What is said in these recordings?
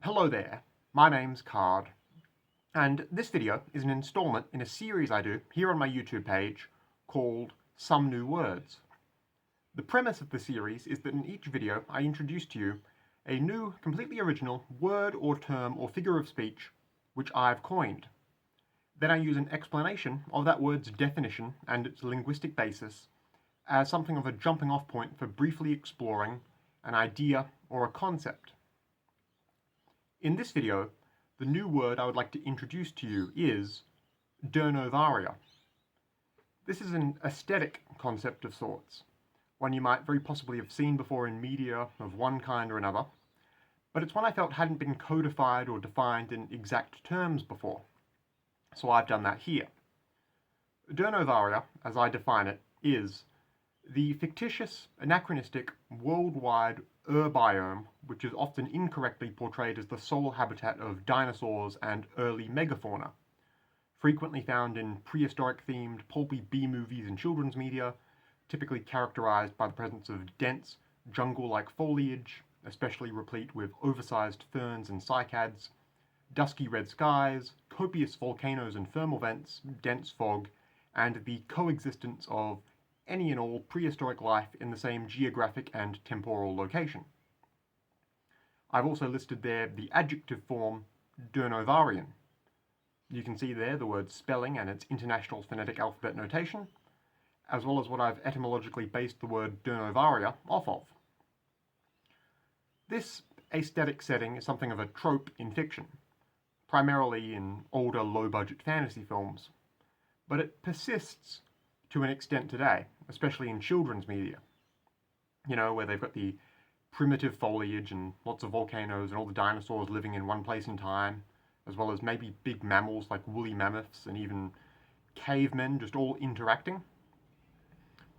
Hello there, my name's Card, and this video is an installment in a series I do here on my YouTube page called Some New Words. The premise of the series is that in each video I introduce to you a new, completely original word or term or figure of speech which I've coined. Then I use an explanation of that word's definition and its linguistic basis as something of a jumping off point for briefly exploring an idea or a concept. In this video, the new word I would like to introduce to you is Durnovaria. This is an aesthetic concept of sorts, one you might very possibly have seen before in media of one kind or another, but it's one I felt hadn't been codified or defined in exact terms before, so I've done that here. Durnovaria, as I define it, is the fictitious, anachronistic, worldwide urbiome, which is often incorrectly portrayed as the sole habitat of dinosaurs and early megafauna, frequently found in prehistoric-themed pulpy B-movies and children's media, typically characterized by the presence of dense, jungle-like foliage, especially replete with oversized ferns and cycads, dusky red skies, copious volcanoes and thermal vents, dense fog, and the coexistence of any and all prehistoric life in the same geographic and temporal location. I've also listed there the adjective form Durnovarian. You can see there the word spelling and its international phonetic alphabet notation, as well as what I've etymologically based the word Durnovaria off of. This aesthetic setting is something of a trope in fiction, primarily in older low-budget fantasy films, but it persists to an extent today, especially in children's media. You know, where they've got the primitive foliage and lots of volcanoes and all the dinosaurs living in one place in time, as well as maybe big mammals like woolly mammoths and even cavemen just all interacting.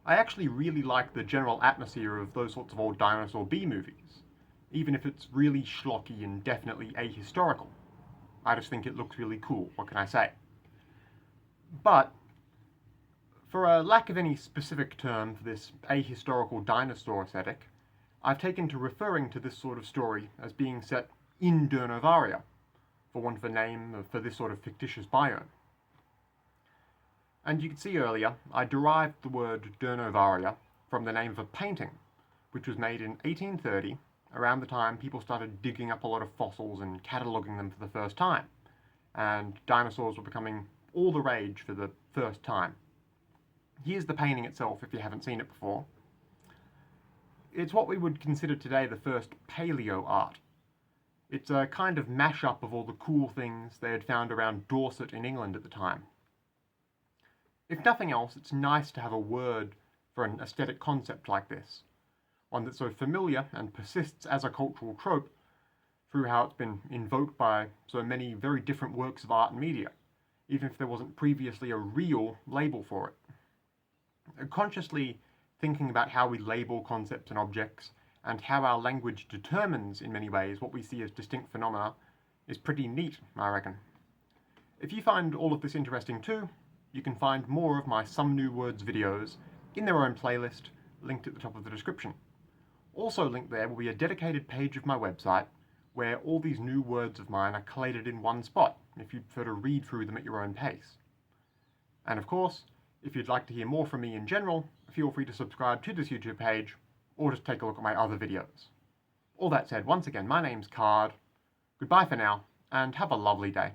I actually really like the general atmosphere of those sorts of old dinosaur B-movies, even if it's really schlocky and definitely ahistorical. I just think it looks really cool, what can I say? But for a lack of any specific term for this ahistorical dinosaur aesthetic, I've taken to referring to this sort of story as being set in Durnovaria, for want of a name for this sort of fictitious biome. And you could see earlier, I derived the word Durnovaria from the name of a painting, which was made in 1830, around the time people started digging up a lot of fossils and cataloguing them for the first time, and dinosaurs were becoming all the rage for the first time. Here's the painting itself, if you haven't seen it before. It's what we would consider today the first paleo art. It's a kind of mashup of all the cool things they had found around Dorset in England at the time. If nothing else, it's nice to have a word for an aesthetic concept like this, one that's so familiar and persists as a cultural trope through how it's been invoked by so many very different works of art and media, even if there wasn't previously a real label for it. Consciously thinking about how we label concepts and objects, and how our language determines, in many ways, what we see as distinct phenomena, is pretty neat, I reckon. If you find all of this interesting too, you can find more of my Some New Words videos in their own playlist, linked at the top of the description. Also linked there will be a dedicated page of my website, where all these new words of mine are collated in one spot, if you'd prefer to read through them at your own pace. And of course, if you'd like to hear more from me in general, feel free to subscribe to this YouTube page, or just take a look at my other videos. All that said, once again, my name's Card. Goodbye for now, and have a lovely day.